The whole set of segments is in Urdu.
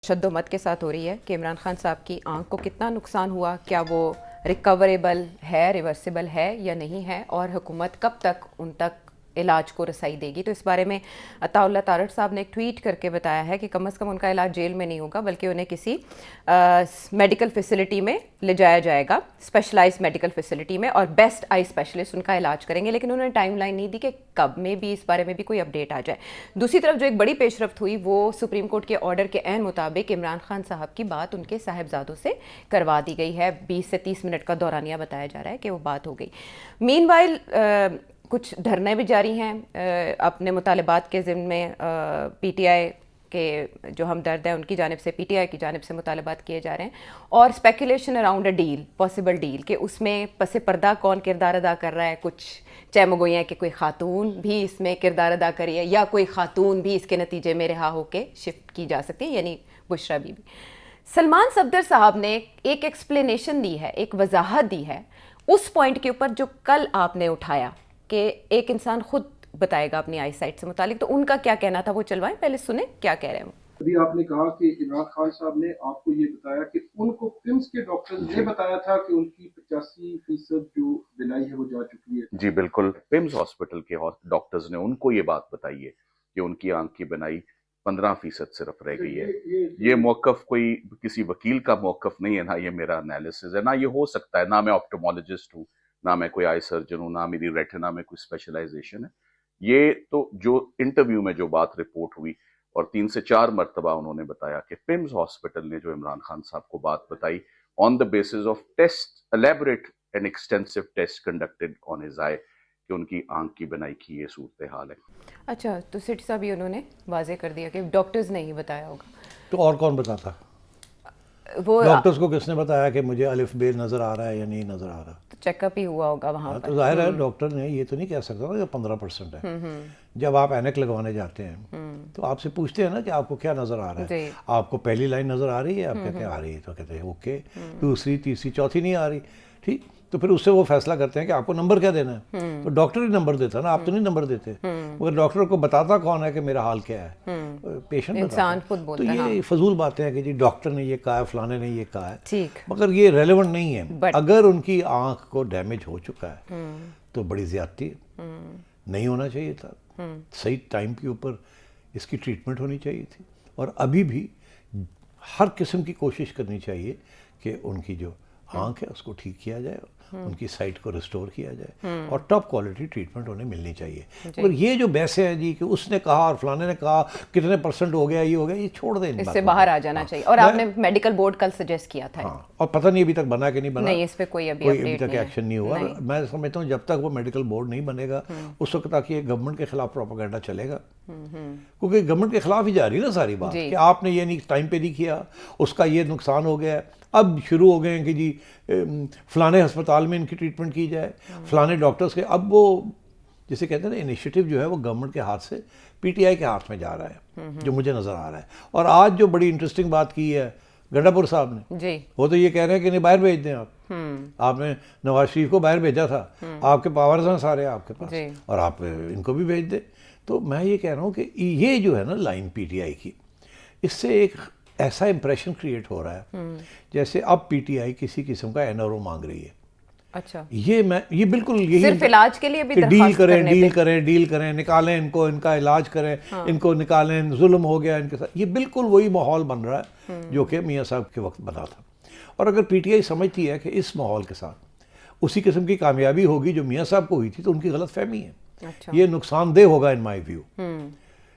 شدومت کے ساتھ ہو رہی ہے کہ عمران خان صاحب کی آنکھ کو کتنا نقصان ہوا، کیا وہ ریکوریبل ہے، ریورسیبل ہے یا نہیں ہے، اور حکومت کب تک ان تک علاج کو رسائی دے گی. تو اس بارے میں عطاء اللہ تارڑ صاحب نے ایک ٹویٹ کر کے بتایا ہے کہ کم از کم ان کا علاج جیل میں نہیں ہوگا بلکہ انہیں کسی میڈیکل فیسلٹی میں لے جایا جائے گا، اسپیشلائز میڈیکل فیسلٹی میں، اور بیسٹ آئی اسپیشلسٹ ان کا علاج کریں گے. لیکن انہوں نے ٹائم لائن نہیں دی کہ کب میں بھی اس بارے میں بھی کوئی اپڈیٹ آ جائے. دوسری طرف جو ایک بڑی پیش رفت ہوئی وہ سپریم کورٹ کے آرڈر کے عین مطابق عمران خان صاحب کی بات ان کے صاحبزادوں سے کروا دی گئی ہے. 20 سے 30 منٹ کا دورانیہ بتایا جا رہا ہے کہ وہ بات ہو گئی. مین وائل کچھ دھرنے بھی جاری ہیں اپنے مطالبات کے ضمن میں. پی ٹی آئی کے جو ہمدرد ہیں ان کی جانب سے، پی ٹی آئی کی جانب سے مطالبات کیے جا رہے ہیں، اور speculation around a deal, possible deal, کہ اس میں پس پردہ کون کردار ادا کر رہا ہے. کچھ چہمگوئی ہیں کہ کوئی خاتون بھی اس میں کردار ادا کری ہے، یا کوئی خاتون بھی اس کے نتیجے میں رہا ہو کے شفٹ کی جا سکتی ہے، یعنی بشرا بی بی. سلمان صفدر صاحب نے ایک ایکسپلینیشن دی ہے، ایک وضاحت دی ہے اس پوائنٹ کے اوپر جو کل آپ نے اٹھایا کہ ایک انسان خود بتائے گا اپنی آئی سائٹ سے متعلق. تو ان کا کیا کہنا تھا وہ چلوائیں، پہلے سنیں کیا کہہ رہے ہیں. ابھی آپ نے کہا کہ عمران خان صاحب نے آپ کو یہ بتایا کہ ان کو پمس کے ڈاکٹر نے بتایا تھا کہ ان کی 85% جو بینائی ہے وہ جا چکی ہے. جی بالکل، پمس ہاسپٹل کے ڈاکٹرز نے ان کو یہ بات بتائی ہے کہ ان کی آنکھ کی بینائی 15% صرف رہ گئی ہے. یہ موقف کوئی کسی وکیل کا موقف نہیں ہے، نہ یہ میرا انالیسز ہے، نہ یہ ہو سکتا ہے. نہ میں آپٹومولوجسٹ ہوں، نہ میں کوئی آئی سرجن ہوں، نہ میری ریٹنا میں کوئی اسپیشلائزیشن ہے. یہ تو جو انٹرویو میں جو بات رپورٹ ہوئی اور 3 سے 4 مرتبہ انہوں نے بتایا کہ پمس ہاسپٹل نے جو عمران خان صاحب کو بات بتائی on the basis of test, elaborate and extensive test conducted on his eye, کہ ان کی آنکھ کی بینائی کی یہ صورتحال ہے. اچھا، تو سٹی صاحب یہ انہوں نے واضح کر دیا کہ ڈاکٹرز نے ہی بتایا ہوگا. تو اور کون بتاتا؟ وہ ڈاکٹرز کو کس نے بتایا کہ مجھے الف بے نظر آ رہا ہے یا نہیں نظر آ رہا؟ چیک اپ ہی ہوا ہوگا وہاں پر. تو ظاہر ہے ڈاکٹر نے یہ تو نہیں کہہ سکتا کہ 15% ہے. جب آپ اینک لگوانے جاتے ہیں تو آپ سے پوچھتے ہیں نا کہ آپ کو کیا نظر آ رہا ہے. آپ کو پہلی لائن نظر آ رہی ہے، آپ کہتے ہیں آ رہی ہے، تو کہتے ہیں اوکے. دوسری، تیسری، چوتھی نہیں آ رہی، ٹھیک. تو پھر اس سے وہ فیصلہ کرتے ہیں کہ آپ کو نمبر کیا دینا ہے. تو ڈاکٹر ہی نمبر دیتا نا، آپ تو نہیں نمبر دیتے. مگر ڈاکٹر کو بتاتا کون ہے کہ میرا حال کیا ہے؟ پیشنٹ انسان خود بولتا ہے. تو یہ فضول باتیں ہیں کہ جی ڈاکٹر نے یہ کہا ہے، فلانے نے یہ کہا ہے، ٹھیک، مگر یہ ریلیونٹ نہیں ہے. اگر ان کی آنکھ کو ڈیمیج ہو چکا ہے تو بڑی زیادتی ہے، نہیں ہونا چاہیے تھا. صحیح ٹائم کے اوپر اس کی ٹریٹمنٹ ہونی چاہیے تھی. اور ابھی بھی ہر قسم کی کوشش کرنی چاہیے کہ ان کی جو آنکھ ہے اس کو ٹھیک کیا جائے، ان کی سائٹ کو ریسٹور کیا جائے، اور ٹاپ کوالٹی ٹریٹمنٹ انہیں ملنی چاہیے. اور یہ جو بحثیں ہیں جی کہ اس نے کہا اور فلانے نے کہا کتنے % ہو گیا، یہ ہو گیا، یہ چھوڑ دیں، اس سے باہر آ جانا چاہیے. اور آپ نے میڈیکل بورڈ کل سجیسٹ کیا تھا. ہاں، اور پتہ نہیں ابھی تک بنا کہ نہیں بنا. نہیں، اس پہ کوئی ابھی تک ایکشن نہیں ہوا. میں سمجھتا ہوں جب تک وہ میڈیکل بورڈ نہیں بنے گا اس وقت تک یہ گورنمنٹ کے خلاف پروپیگنڈا چلے گا، کیونکہ گورنمنٹ کے خلاف ہی جا رہی ہے نا ساری بات کہ آپ نے یہ نہیں ٹائم پہ نہیں کیا، اس کا یہ نقصان ہو گیا ہے. اب شروع ہو گئے ہیں کہ جی فلانے ہسپتال میں ان کی ٹریٹمنٹ کی جائے، فلانے ڈاکٹرز کے. اب وہ جسے کہتے ہیں نا انیشیٹو جو ہے وہ گورنمنٹ کے ہاتھ سے پی ٹی آئی کے ہاتھ میں جا رہا ہے، جو مجھے نظر آ رہا ہے. اور آج جو بڑی انٹرسٹنگ بات کی ہے گنڈا پور صاحب نے جی، وہ تو یہ کہہ رہے ہیں کہ نہیں باہر بھیج دیں. آپ نے نواز شریف کو باہر بھیجا تھا، آپ کے پاورز ہیں سارے آپ کے پاس، اور آپ ان کو بھی بھیج دیں. تو میں یہ کہہ رہا ہوں کہ یہ جو ہے نا لائن پی ٹی آئی کی، اس سے ایک ایسا امپریشن کریٹ ہو رہا ہے جیسے اب پی ٹی آئی کسی قسم کا این آر او مانگ رہی ہے. اچھا، یہ بالکل یہی صرف علاج کے لیے بھی ڈیل کریں، نکالیں ان کو، ان کا علاج کریں، ان کو نکالیں، ظلم ہو گیا ان کے ساتھ. یہ بالکل وہی ماحول بن رہا ہے جو کہ میاں صاحب کے وقت بنا تھا. اور اگر پی ٹی آئی سمجھتی ہے کہ اس ماحول کے ساتھ اسی قسم کی کامیابی ہوگی جو میاں صاحب کو ہوئی تھی تو ان کی غلط فہمی ہے. یہ نقصان دہ ہوگا ان مائی ویو.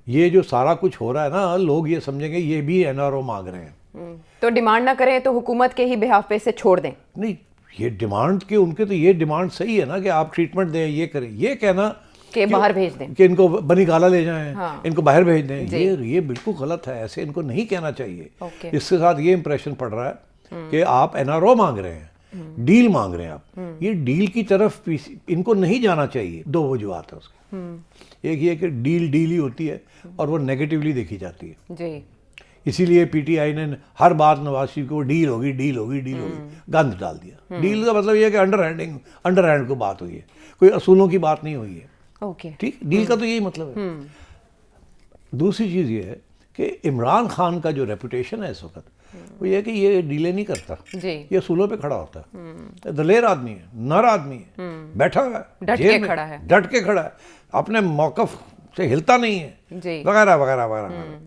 یہ جو سارا کچھ ہو رہا ہے نا، لوگ یہ سمجھیں گے یہ بھی این آر او مانگ رہے ہیں. تو ڈیمانڈ نہ کریں تو حکومت کے ہی بہاف پہ سے چھوڑ دیں. نہیں، یہ ڈیمانڈ کے ان کے تو یہ ڈیمانڈ صحیح ہے نا کہ آپ ٹریٹمنٹ دیں، یہ کریں. یہ کہنا کہ باہر بھیج دیں، کہ ان کو بنی گالا لے جائیں، ان کو باہر بھیج دیں، یہ بالکل غلط ہے. ایسے ان کو نہیں کہنا چاہیے. اس کے ساتھ یہ امپریشن پڑ رہا ہے کہ آپ این آر او مانگ رہے ہیں، ڈیل مانگ رہے ہیں آپ. یہ ڈیل کی طرف ان کو نہیں جانا چاہیے. 2 وجوہات ہیں اس کی. ایک یہ کہ ڈیل ہی ہوتی ہے اور وہ نیگیٹیولی دیکھی جاتی ہے جی. اسی لیے پی ٹی آئی نے ہر بات نواز شریف کو ڈیل ہوگی گند ڈال دیا. ڈیل کا مطلب یہ ہے کہ انڈر ہینڈ کو بات ہوئی ہے، کوئی اصولوں کی بات نہیں ہوئی ہے. ٹھیک، ڈیل کا تو یہی مطلب ہے. دوسری چیز یہ ہے کہ عمران خان کا جو ریپوٹیشن ہے اس وقت وہ یہ ہے کہ یہ ڈیلے نہیں کرتا، یہ اصولوں پہ کھڑا ہوتا ہے، دلیر آدمی ہے، نر آدمی ہے، بیٹھا ہوا ہے، ڈٹ کے کھڑا ہے، اپنے موقف سے ہلتا نہیں ہے، وغیرہ وغیرہ وغیرہ۔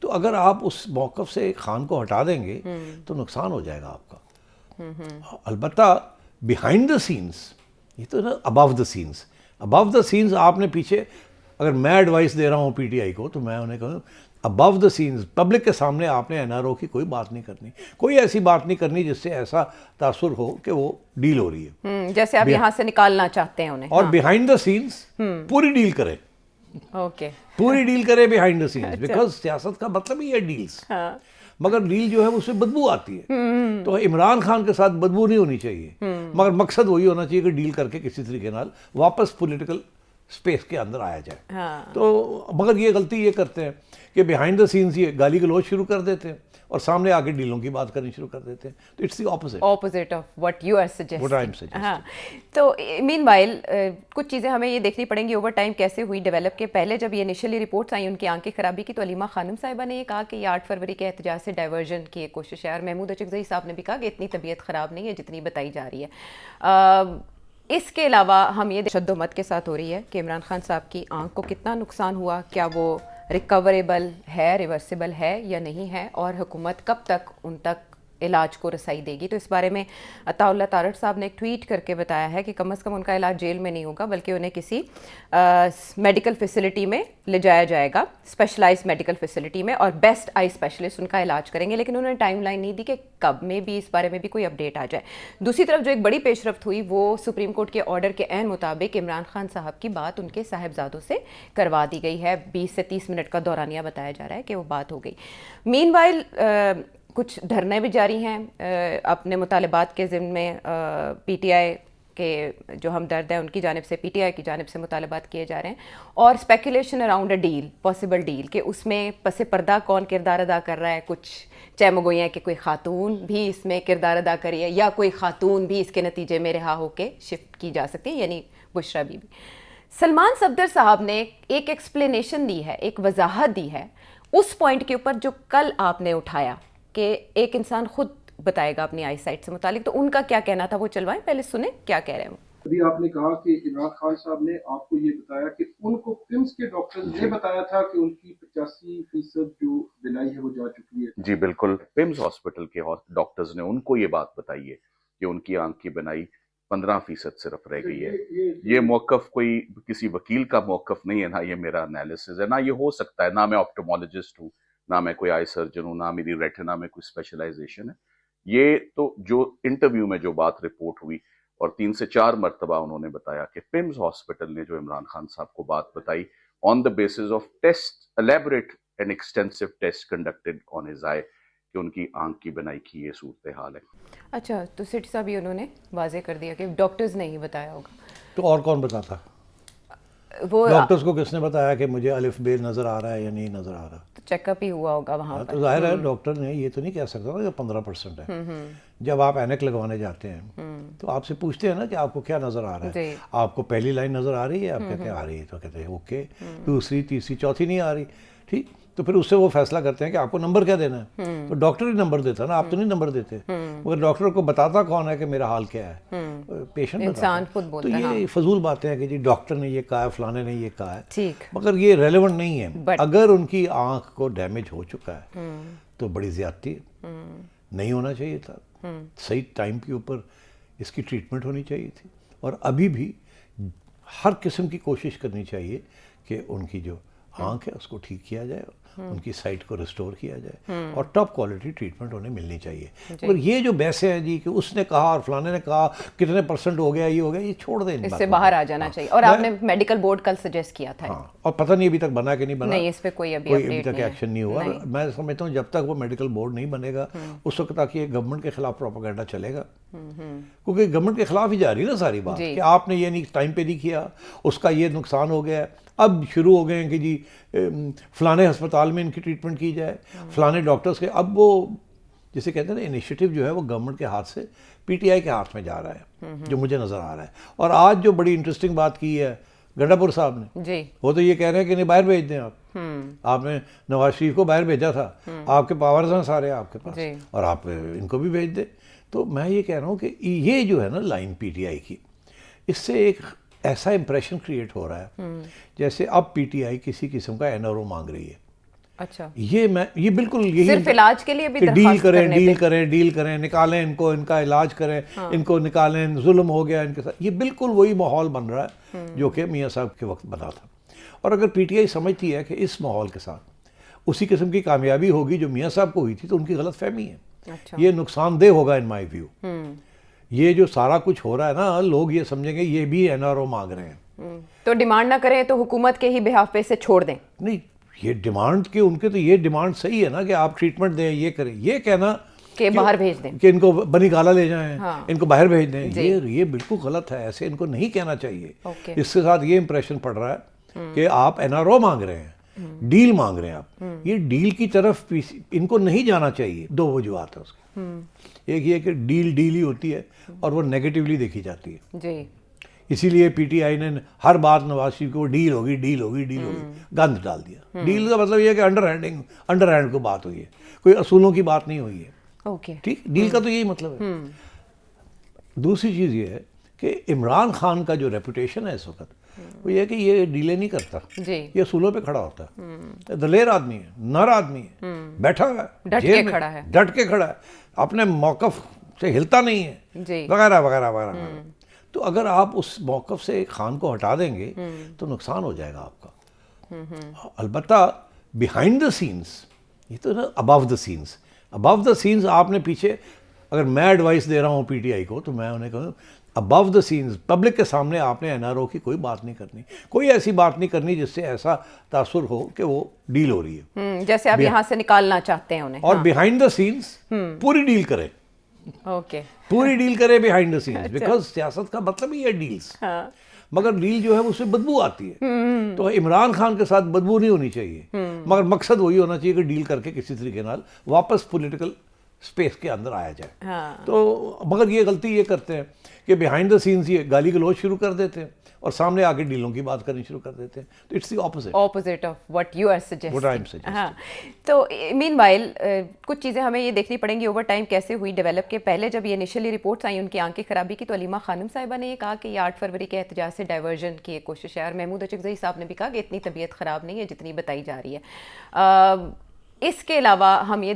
تو اگر آپ اس موقف سے خان کو ہٹا دیں گے تو نقصان ہو جائے گا آپ کا۔ البتہ بیہائنڈ دا سینس، یہ تو نا ابو دا سینس آپ نے پیچھے، اگر میں ایڈوائس دے رہا ہوں پی ٹی آئی کو تو میں انہیں کہوں ابو دا سینس پبلک کے سامنے آپ نے این آر او کی کوئی بات نہیں کرنی، کوئی ایسی بات نہیں کرنی جس سے ایسا تاثر ہو کہ وہ ڈیل ہو رہی ہے، جیسے آپ یہاں سے نکالنا چاہتے ہیں انہیں، اور بیہائنڈ دا سینس پوری ڈیل کریں، پوری ڈیل کرے بیہائنڈ دا سینس، بیکاز سیاست کا مطلب ہی ہے ڈیلز، مگر ڈیل جو ہے اس سے بدبو آتی ہے، تو عمران خان کے ساتھ بدبو نہیں ہونی چاہیے، مگر مقصد وہی ہونا چاہیے کہ ڈیل کر کے کسی طریقے نال واپس پولیٹیکل اسپیس کے اندر آیا جائے۔ تو مگر یہ غلطی یہ کرتے ہیں کہ بیہائنڈ دا سینس یہ گالی گلوچ شروع کر دیتے ہیں اور سامنے آگے ڈیلوں کی بات کرنی شروع کر دیتے ہیں، تو it's the opposite of what you are suggesting۔ ہاں، تو مین وائل کچھ چیزیں ہمیں یہ دیکھنی پڑیں گی اوور ٹائم کیسے ہوئی ڈیولپ، کے پہلے جب یہ انیشلی رپورٹس آئیں ان کی آنکھ کی خرابی کی تو علیمہ خانم صاحبہ نے یہ کہا کہ یہ 8 فروری کے احتجاج سے ڈائیورژن کی ایک کوشش ہے، اور محمود اچکزئی صاحب نے بھی کہا کہ اتنی طبیعت خراب نہیں ہے جتنی بتائی جا رہی ہے۔ اس کے علاوہ ہم یہ تشدد کے ساتھ ہو رہی ہے کہ عمران خان صاحب کی آنکھ کو کتنا نقصان ہوا، کیا وہ ریکوریبل ہے، ریورسیبل ہے یا نہیں ہے، اور حکومت کب تک ان تک علاج کو رسائی دے گی۔ تو اس بارے میں عطا اللہ تارڑ صاحب نے ایک ٹویٹ کر کے بتایا ہے کہ کم از کم ان کا علاج جیل میں نہیں ہوگا بلکہ انہیں کسی میڈیکل فیسلٹی میں لے جایا جائے گا، اسپیشلائز میڈیکل فیسلٹی میں، اور بیسٹ آئی اسپیشلسٹ ان کا علاج کریں گے، لیکن انہوں نے ٹائم لائن نہیں دی کہ کب میں بھی اس بارے میں بھی کوئی اپڈیٹ آ جائے۔ دوسری طرف جو ایک بڑی پیش رفت ہوئی وہ سپریم کورٹ کے آرڈر کے عین مطابق عمران خان صاحب کی بات ان کے صاحبزادوں سے کروا دی گئی ہے، 20 سے 30 منٹ کا دورانیہ بتایا جا رہا ہے کہ وہ بات ہو گئی۔ مین وائل کچھ دھرنے بھی جاری ہیں اپنے مطالبات کے ضمن میں، پی ٹی آئی کے جو ہمدرد ہیں ان کی جانب سے، پی ٹی آئی کی جانب سے مطالبات کیے جا رہے ہیں، اور speculation around a deal, possible deal, کہ اس میں پس پردہ کون کردار ادا کر رہا ہے۔ کچھ چہمگوئی ہیں کہ کوئی خاتون بھی اس میں کردار ادا کری ہے، یا کوئی خاتون بھی اس کے نتیجے میں رہا ہو کے شفٹ کی جا سکتی ہے، یعنی بشرا بی بی۔ سلمان صفدر صاحب نے ایک ایکسپلینیشن دی ہے، ایک وضاحت دی ہے اس پوائنٹ کے اوپر جو کل آپ نے اٹھایا کہ ایک انسان خود بتائے گا اپنی آئی سائٹ سے متعلق، تو ان کا کیا کہنا تھا وہ چلوائیں، پہلے سنیں کیا کہہ رہے ہیں وہ۔ ابھی آپ نے کہا کہ عمران خان صاحب نے آپ کو یہ بتایا کہ ان کو پمس کے ڈاکٹر نے بتایا تھا کہ ان کی 85% جو بینائی ہے وہ جا چکی ہے۔ جی بالکل، پمس ہاسپٹل کے ڈاکٹرز نے ان کو یہ بات بتائی ہے کہ ان کی آنکھ کی بینائی 15% صرف رہ گئی ہے۔ یہ موقف کوئی کسی وکیل کا موقف نہیں ہے، نہ یہ میرا انالیسز ہے، نہ یہ ہو سکتا ہے، نہ میں آپٹومولوجسٹ ہوں، نہ میں کوئی آئی سرجن ہوں، نہ میری ریٹنا میں کوئی اسپیشلائزیشن ہے۔ یہ تو جو انٹرویو میں جو بات رپورٹ ہوئی اور 3 سے 4 مرتبہ انہوں نے بتایا کہ پمس ہاسپٹل نے جو عمران خان صاحب کو بات بتائی on the basis of test, elaborate and extensive test conducted on his eye, کہ ان کی آنکھ کی بنائی کی یہ صورتحال ہے۔ اچھا، تو سٹھ صاحب بھی انہوں نے واضح کر دیا کہ ڈاکٹرز نے ہی بتایا ہوگا، تو اور کون بتاتا؟ وہ ڈاکٹرز کو کس نے بتایا کہ مجھے الف بے نظر آ رہا ہے یا نہیں نظر آ رہا؟ چیک اپ ہی ہوا ہوگا وہاں پر۔ تو ظاہر ہے ڈاکٹر نے یہ تو نہیں کہہ سکتا نا کہ 15% ہے۔ جب آپ اینک لگوانے جاتے ہیں تو آپ سے پوچھتے ہیں نا کہ آپ کو کیا نظر آ رہا ہے، آپ کو پہلی لائن نظر آ رہی ہے، آپ کہتے ہیں آ رہی ہے، تو کہتے ہیں اوکے، دوسری تیسری چوتھی نہیں آ رہی، ٹھیک، تو پھر اس سے وہ فیصلہ کرتے ہیں کہ آپ کو نمبر کیا دینا ہے، تو ڈاکٹر ہی نمبر دیتا نا، آپ تو نہیں نمبر دیتے، مگر ڈاکٹر کو بتاتا کون ہے کہ میرا حال کیا ہے؟ پیشنٹ انسان خود بولتا ہے۔ تو یہ فضول باتیں ہیں کہ جی ڈاکٹر نے یہ کہا ہے، فلانے نے یہ کہا ہے، مگر یہ ریلیونٹ نہیں ہے۔ اگر ان کی آنکھ کو ڈیمیج ہو چکا ہے تو بڑی زیادتی ہے، نہیں ہونا چاہیے تھا، صحیح ٹائم کے اوپر اس کی ٹریٹمنٹ ہونی چاہیے تھی، اور ابھی بھی ہر قسم کی کوشش کرنی چاہیے کہ ان کی جو آنکھ ہے اس کو ٹھیک کیا جائے، ان کی سائٹ کو ریسٹور کیا جائے، اور ٹاپ کوالٹی ٹریٹمنٹ انہیں ملنی چاہیے۔ اور یہ جو بحثیں ہیں جی کہ اس نے کہا اور فلانے نے کہا کتنے % ہو گیا، یہ ہو گیا، یہ چھوڑ دیں، اس سے باہر آ جانا چاہیے۔ اور آپ نے میڈیکل بورڈ کل سجیسٹ کیا تھا، اور پتہ نہیں ابھی تک بنا کہ نہیں بنا، نہیں اس پہ کوئی ابھی تک ایکشن نہیں ہوا۔ میں سمجھتا ہوں جب تک وہ میڈیکل بورڈ نہیں بنے گا اس وقت تک یہ گورنمنٹ کے خلاف پروپیگنڈا چلے گا، کیونکہ گورنمنٹ کے خلاف ہی جا رہی ہے نا ساری بات کہ آپ نے یہ نہیں ٹائم پہ نہیں کیا، اس کا یہ نقصان ہو گیا۔ اب شروع ہو گئے ہیں کہ جی فلانے ہسپتال میں ان کی ٹریٹمنٹ کی جائے، فلانے ڈاکٹرز کے، اب وہ جسے کہتے ہیں نا انیشیٹو جو ہے وہ گورنمنٹ کے ہاتھ سے پی ٹی آئی کے ہاتھ میں جا رہا ہے، جو مجھے نظر آ رہا ہے۔ اور آج جو بڑی انٹرسٹنگ بات کی ہے گنڈا پور صاحب نے جی وہ تو یہ کہہ رہے ہیں کہ نہیں باہر بھیج دیں آپ نے نواز شریف کو باہر بھیجا تھا, آپ کے پاورز ہیں سارے آپ کے پاس, اور آپ ان کو بھی بھیج دیں. تو میں یہ کہہ رہا ہوں کہ یہ جو ہے نا لائن پی ٹی آئی کی, اس سے ایک ایسا امپریشن کریٹ ہو رہا ہے جیسے اب پی ٹی آئی کسی قسم کا این آر او مانگ رہی ہے. اچھا, یہ بالکل یہی صرف علاج کے لیے بھی ڈیل کریں, نکالیں ان کو, ان کا علاج کریں, ان کو نکالیں, ظلم ہو گیا ان کے ساتھ. یہ بالکل وہی ماحول بن رہا ہے جو کہ میاں صاحب کے وقت بنا تھا. اور اگر پی ٹی آئی سمجھتی ہے کہ اس ماحول کے ساتھ اسی قسم کی کامیابی ہوگی جو میاں صاحب کو ہوئی تھی, تو ان کی غلط فہمی ہے. یہ نقصان دہ ہوگا ان مائی ویو. یہ جو سارا کچھ ہو رہا ہے نا, لوگ یہ سمجھیں گے یہ بھی این آر او مانگ رہے ہیں, تو ڈیمانڈ نہ کریں تو حکومت کے ہی بہاف پہ سے چھوڑ دیں. نہیں, یہ ڈیمانڈ کے ان کے تو یہ ڈیمانڈ صحیح ہے نا کہ آپ ٹریٹمنٹ دیں, یہ کریں. یہ کہنا کہ باہر بھیج دیں, کہ ان کو بنی گالا لے جائیں, ان کو باہر بھیج دیں, یہ بالکل غلط ہے. ایسے ان کو نہیں کہنا چاہیے. اس کے ساتھ یہ امپریشن پڑ رہا ہے کہ آپ این آر او مانگ رہے ہیں, ڈیل مانگ رہے ہیں آپ. یہ ڈیل کی طرف ان کو نہیں جانا چاہیے. دو وجوہات ہیں اس کے. ایک یہ کہ ڈیل ہی ہوتی ہے اور وہ نیگیٹیولی دیکھی جاتی ہے. جی, اسی لیے پی ٹی آئی نے ہر بات نواز شریف کو ڈیل ہوگی گند ڈال دیا. ڈیل کا مطلب یہ ہے کہ انڈر ہینڈ کو بات ہوئی ہے, کوئی اصولوں کی بات نہیں ہوئی ہے. ٹھیک, ڈیل کا تو یہی مطلب ہے. دوسری چیز یہ ہے کہ عمران خان کا جو ریپوٹیشن ہے اس وقت, وہ یہ ہے کہ یہ ڈیلیں نہیں کرتا, یہ اصولوں پہ کھڑا ہوتا ہے. دلیر آدمی ہے, نر آدمی ہے, بیٹھا ہوا ہے, ڈٹ کے کھڑا ہے, اپنے موقف سے ہلتا نہیں ہے, وغیرہ وغیرہ وغیرہ. تو اگر آپ اس موقف سے خان کو ہٹا دیں گے تو نقصان ہو جائے گا آپ کا. البتہ بیہائنڈ دا سینس, یہ تو نا ابو دا سینس آپ نے پیچھے, اگر میں ایڈوائس دے رہا ہوں پی ٹی آئی کو تو میں انہیں کہوں ابو دا سینس, پبلک کے سامنے آپ نے این آر او کی کوئی بات نہیں کرنی, کوئی ایسی بات نہیں کرنی جس سے ایسا تاثر ہو کہ وہ ڈیل ہو رہی ہے, جیسے آپ یہاں سے نکالنا چاہتے ہیں انہیں. اور بیہائنڈ دا سینس پوری ڈیل کرے, پوری ڈیل کرے بیہائنڈ دا سینس, بیکاز سیاست کا مطلب ہی ہے ڈیلز. مگر ڈیل جو ہے اس سے بدبو آتی ہے, تو عمران خان کے ساتھ بدبو نہیں ہونی چاہیے, مگر مقصد وہی ہونا چاہیے کہ ڈیل کر کے کسی طریقے نال واپس پولیٹیکل اسپیس کے اندر آیا جائے. تو مگر یہ غلطی یہ کرتے ہیں کہ بیہائنڈ دا سینس یہ گالی گلوچ شروع کر دیتے ہیں اور سامنے آگے ڈیلوں کی بات کرنی شروع کر دیتے ہیں. تو it's the opposite of what you are suggesting. ہاں, تو مین وائل کچھ چیزیں ہمیں یہ دیکھنی پڑیں گی اوور ٹائم کیسے ہوئی ڈیولپ. کے پہلے جب یہ انیشلی رپورٹس آئیں ان کی آنکھ کی خرابی کی, تو علیمہ خانم صاحبہ نے یہ کہا کہ یہ 8 فروری کے احتجاج سے ڈائیورژن کی ایک کوشش ہے, اور محمود اچکزئی صاحب نے بھی کہا کہ اتنی طبیعت خراب نہیں ہے جتنی بتائی جا رہی ہے. اس کے علاوہ ہم یہ